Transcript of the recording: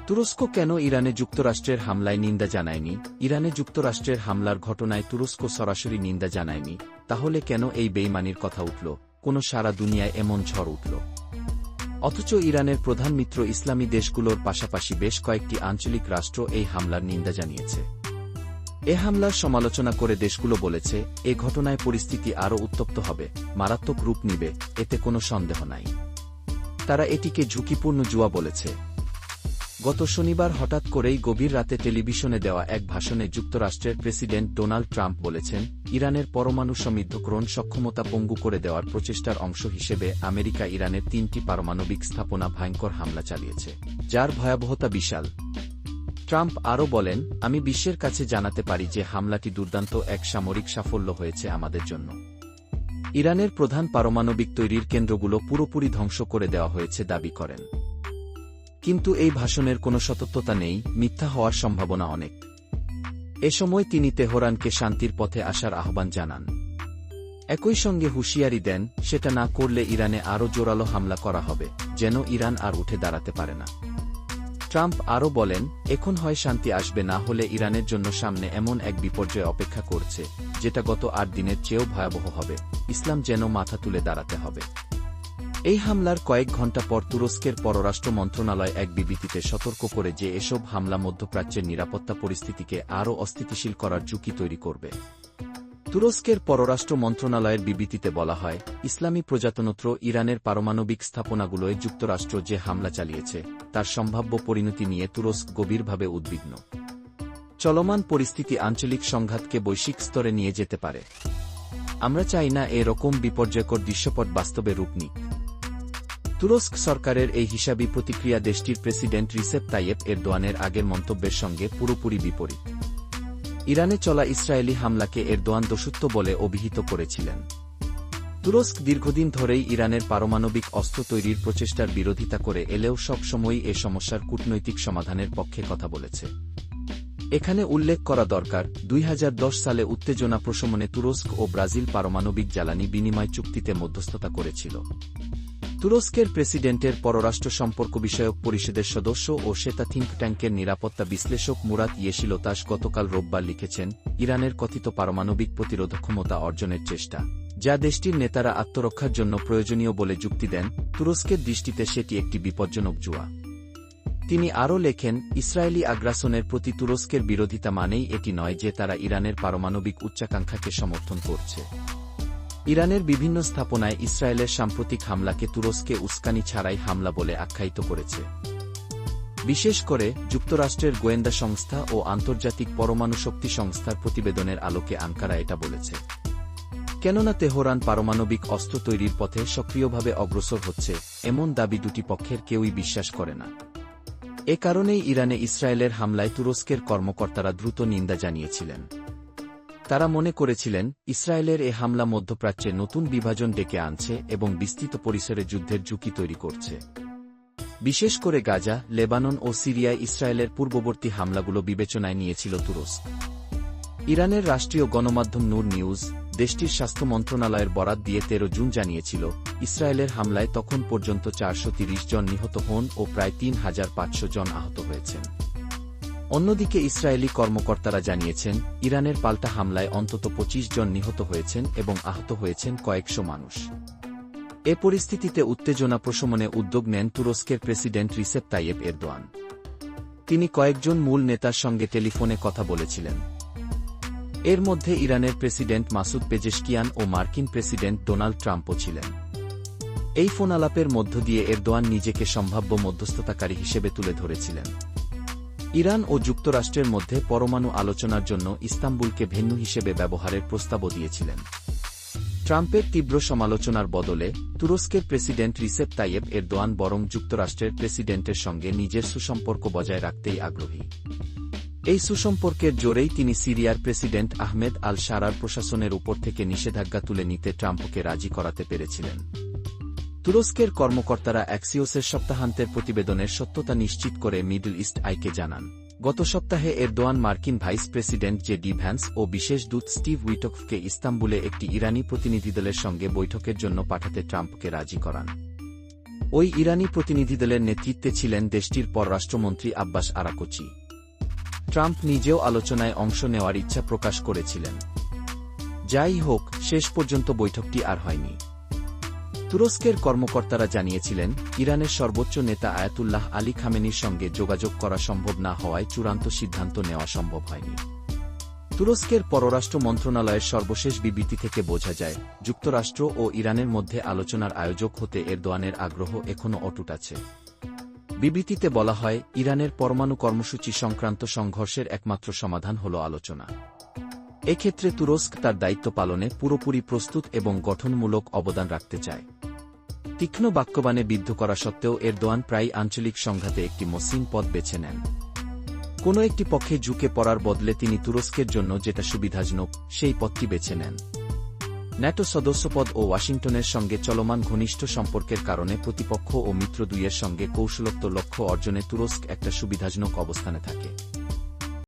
তুরস্ক কেন ইরানে যুক্তরাষ্ট্রের হামলায় নিন্দা জানায়নি? ইরানে যুক্তরাষ্ট্রের হামলার ঘটনায় তুরস্ক সরাসরি নিন্দা জানায়নি, তাহলে কেন এই বেইমানির কথা উঠল? কোন সারা দুনিয়ায় এমন ঝড় উঠল? অথচ ইরানের প্রধান মিত্র ইসলামী দেশগুলোর পাশাপাশি বেশ কয়েকটি আঞ্চলিক রাষ্ট্র এই হামলার নিন্দা জানিয়েছে। এ হামলার সমালোচনা করে দেশগুলো বলেছে, এ ঘটনায় পরিস্থিতি আরও উত্তপ্ত হবে, মারাত্মক রূপ নিবে, এতে কোনো সন্দেহ নাই। তারা এটিকে ঝুঁকিপূর্ণ জুয়া বলেছে। গত শনিবার হঠাৎ করেই গভীর রাতে টেলিভিশনে দেওয়া এক ভাষণে যুক্তরাষ্ট্রের প্রেসিডেন্ট ডোনাল্ড ট্রাম্প বলেছেন, ইরানের পরমাণু সমৃদ্ধকরণ সক্ষমতা পঙ্গু করে দেওয়ার প্রচেষ্টার অংশ হিসেবে আমেরিকা ইরানের 3টি পারমাণবিক স্থাপনা ভয়ঙ্কর হামলা চালিয়েছে, যার ভয়াবহতা বিশাল। ট্রাম্প আরও বলেন, আমি বিশ্বের কাছে জানাতে পারি যে হামলাটি দুর্দান্ত এক সামরিক সাফল্য হয়েছে আমাদের জন্য। ইরানের প্রধান পারমাণবিক তৈরির কেন্দ্রগুলো পুরোপুরি ধ্বংস করে দেওয়া হয়েছে দাবি করেন। কিন্তু এই ভাষণের কোনো সত্যতা নেই, মিথ্যা হওয়ার সম্ভাবনা অনেক। এ সময় তিনি তেহরানকে শান্তির পথে আসার আহ্বান জানান। একই সঙ্গে হুঁশিয়ারি দেন, সেটা না করলে ইরানে আরও জোরালো হামলা করা হবে, যেন ইরান আর উঠে দাঁড়াতে পারে না। ট্রাম্প আরও বলেন, এখন হয় শান্তি আসবে, না হলে ইরানের জন্য সামনে এমন এক বিপর্যয় অপেক্ষা করছে, যেটা গত 8 দিনের চেয়েও ভয়াবহ হবে, ইসলাম যেন মাথা তুলে দাঁড়াতে হবে। এই হামলার কয়েক ঘণ্টা পর তুরস্কের পররাষ্ট্র মন্ত্রণালয় এক বিবৃতিতে সতর্ক করে যে এসব হামলা মধ্যপ্রাচ্যের নিরাপত্তা পরিস্থিতিকে আরও অস্থিতিশীল করার ঝুঁকি তৈরি করবে। তুরস্কের পররাষ্ট্র মন্ত্রণালয়ের বিবৃতিতে বলা হয়, ইসলামী প্রজাতন্ত্র ইরানের পারমাণবিক স্থাপনাগুলোয় যুক্তরাষ্ট্র যে হামলা চালিয়েছে, তার সম্ভাব্য পরিণতি নিয়ে তুরস্ক গভীরভাবে উদ্বিগ্ন। চলমান পরিস্থিতি আঞ্চলিক সংঘাতকে বৈশ্বিক স্তরে নিয়ে যেতে পারে। আমরা চাই না এরকম বিপর্যয়কর দৃশ্যপট বাস্তবে রূপ নিক। তুরস্ক সরকারের এই হিসাবী প্রতিক্রিয়া দেশটির প্রেসিডেন্ট রিসেপ তাইয়েপ এরদোয়ানের আগের মন্তব্যের সঙ্গে পুরোপুরি বিপরীত। ইরানে চলা ইসরায়েলি হামলাকে এরদোয়ান দোষত্ব বলে অভিহিত করেছিলেন। তুরস্ক দীর্ঘদিন ধরেই ইরানের পারমাণবিক অস্ত্র তৈরির প্রচেষ্টার বিরোধিতা করে এলেও সব সময়ই এ সমস্যার কূটনৈতিক সমাধানের পক্ষে কথা বলেছে। এখানে উল্লেখ করা দরকার, 2010 সালে উত্তেজনা প্রশমনে তুরস্ক ও ব্রাজিল পারমাণবিক জ্বালানি বিনিময় চুক্তিতে মধ্যস্থতা করেছিল। তুরস্কের প্রেসিডেন্টের পররাষ্ট্র সম্পর্ক বিষয়ক পরিষদের সদস্য ও শ্বেতা থিঙ্ক ট্যাঙ্কের নিরাপত্তা বিশ্লেষক মুরাত ইয়েশিলোতাস গতকাল রোববার লিখেছেন, ইরানের কথিত পারমাণবিক প্রতিরোধ ক্ষমতা অর্জনের চেষ্টা, যা দেশটির নেতারা আত্মরক্ষার জন্য প্রয়োজনীয় বলে যুক্তি দেন, তুরস্কের দৃষ্টিতে সেটি একটি বিপজ্জনক জুয়া। তিনি আরও লেখেন, ইসরায়েলি আগ্রাসনের প্রতি তুরস্কের বিরোধিতা মানেই এটি নয় যে তারা ইরানের পারমাণবিক উচ্চাকাঙ্ক্ষাকে সমর্থন করছে। ইরানের বিভিন্ন স্থাপনায় ইসরায়েলের সাম্প্রতিক হামলাকে তুরস্কে উস্কানি ছাড়াই হামলা বলে আখ্যায়িত করেছে। বিশেষ করে যুক্তরাষ্ট্রের গোয়েন্দা সংস্থা ও আন্তর্জাতিক পরমাণু শক্তি সংস্থার প্রতিবেদনের আলোকে আঙ্কারা এটা বলেছে। কেননা তেহরান পারমাণবিক অস্ত্র তৈরির পথে সক্রিয়ভাবে অগ্রসর হচ্ছে, এমন দাবি দুটি পক্ষের কেউই বিশ্বাস করে না। এ কারণেই ইরানে ইসরায়েলের হামলায় তুরস্কের কর্মকর্তারা দ্রুত নিন্দা জানিয়েছিলেন। তারা মনে করেছিলেন, ইসরায়েলের এ হামলা মধ্যপ্রাচ্যে নতুন বিভাজন ডেকে আনছে এবং বিস্তৃত পরিসরে যুদ্ধের ঝুঁকি তৈরি করছে। বিশেষ করে গাজা, লেবানন ও সিরিয়ায় ইসরায়েলের পূর্ববর্তী হামলাগুলো বিবেচনায় নিয়েছিল তুরস্ক। ইরানের রাষ্ট্রীয় গণমাধ্যম নূর নিউজ, দেশটির স্বাস্থ্য মন্ত্রণালয়ের বরাত দিয়ে 13 জুন জানিয়েছিল, ইসরায়েলের হামলায় তখন পর্যন্ত 430 জন নিহত হন ও প্রায় 3500 জন আহত হয়েছেন। অন্যদিকে ইসরায়েলি কর্মকর্তারা জানিয়েছেন, ইরানের পাল্টা হামলায় অন্তত 25 জন নিহত হয়েছেন এবং আহত হয়েছেন কয়েকশো মানুষ। এ পরিস্থিতিতে উত্তেজনা প্রশমনে উদ্যোগ নেন তুরস্কের প্রেসিডেন্ট রিসেপ তাইয়েপ এরদোয়ান। তিনি কয়েকজন মূল নেতার সঙ্গে টেলিফোনে কথা বলেছিলেন। এর মধ্যে ইরানের প্রেসিডেন্ট মাসুদ পেজেশকিয়ান ও মার্কিন প্রেসিডেন্ট ডোনাল্ড ট্রাম্পও ছিলেন। এই ফোন আলাপের মধ্য দিয়ে এরদোয়ান নিজেকে সম্ভাব্য মধ্যস্থতাকারী হিসেবে তুলে ধরেছিলেন। ইরান ও যুক্তরাষ্ট্রের মধ্যে পরমাণু আলোচনার জন্য ইস্তাম্বুলকে ভেন্যু হিসেবে ব্যবহারের প্রস্তাবও দিয়েছিলেন। ট্রাম্পের তীব্র সমালোচনার বদলে তুরস্কের প্রেসিডেন্ট রিসেপ তাইয়েপ এরদোয়ান বরং যুক্তরাষ্ট্রের প্রেসিডেন্টের সঙ্গে নিজের সুসম্পর্ক বজায় রাখতেই আগ্রহী। এই সুসম্পর্কের জোরেই তিনি সিরিয়ার প্রেসিডেন্ট আহমেদ আল শারার প্রশাসনের উপর থেকে নিষেধাজ্ঞা তুলে নিতে ট্রাম্পকে রাজি করাতে পেরেছিলেন। তুরস্কের কর্মকর্তারা অ্যাক্সিওসের সপ্তাহান্তের প্রতিবেদনের সত্যতা নিশ্চিত করে মিডল ইস্ট আইকে জানান, গত সপ্তাহে এরদোয়ান মার্কিন ভাইস প্রেসিডেন্ট জে.ডি. ভ্যান্স ও বিশেষ দূত স্টিভ উইটকফকে ইস্তাম্বুলে একটি ইরানি প্রতিনিধিদলের সঙ্গে বৈঠকের জন্য পাঠাতে ট্রাম্পকে রাজি করান। ওই ইরানি প্রতিনিধিদলের নেতৃত্বে ছিলেন দেশটির পররাষ্ট্রমন্ত্রী আব্বাস আরাকচি। ট্রাম্প নিজেও আলোচনায় অংশ নেওয়ার ইচ্ছা প্রকাশ করেছিলেন। যাই হোক, শেষ পর্যন্ত বৈঠকটি আর হয়নি। তুরস্কের কর্মকর্তারা জানিয়েছিলেন, ইরানের সর্বোচ্চ নেতা আয়াতুল্লাহ আলী খামেনির সঙ্গে যোগাযোগ করা সম্ভব না হওয়ায় চূড়ান্ত সিদ্ধান্ত নেওয়া সম্ভব হয়নি। তুরস্কের পররাষ্ট্র মন্ত্রণালয়ের সর্বশেষ বিবৃতি থেকে বোঝা যায়, যুক্তরাষ্ট্র ও ইরানের মধ্যে আলোচনার আয়োজক হতে এরদোয়ানের আগ্রহ এখনও অটুট আছে। বিবৃতিতে বলা হয়, ইরানের পরমাণু কর্মসূচি সংক্রান্ত সংঘর্ষের একমাত্র সমাধান হল আলোচনা। এক্ষেত্রে তুরস্ক তার দায়িত্ব পালনে পুরোপুরি প্রস্তুত এবং গঠনমূলক অবদান রাখতে চায়। তীক্ষ্ণ বাক্যবাণে বিদ্ধ করা সত্ত্বেও এরদোয়ান প্রায় আঞ্চলিক সংঘাতে একটি মসৃণ পথ বেছে নেন। কোনো একটি পক্ষে ঝুঁকে পড়ার বদলে তিনি তুরস্কের জন্য যেটা সুবিধাজনক, সেই পথটি বেছে নেন। ন্যাটো সদস্যপদ ও ওয়াশিংটনের সঙ্গে চলমান ঘনিষ্ঠ সম্পর্কের কারণে প্রতিপক্ষ ও মিত্র দুইয়ের সঙ্গে কৌশলোক্ত লক্ষ্য অর্জনে তুরস্ক একটা সুবিধাজনক অবস্থানে থাকে।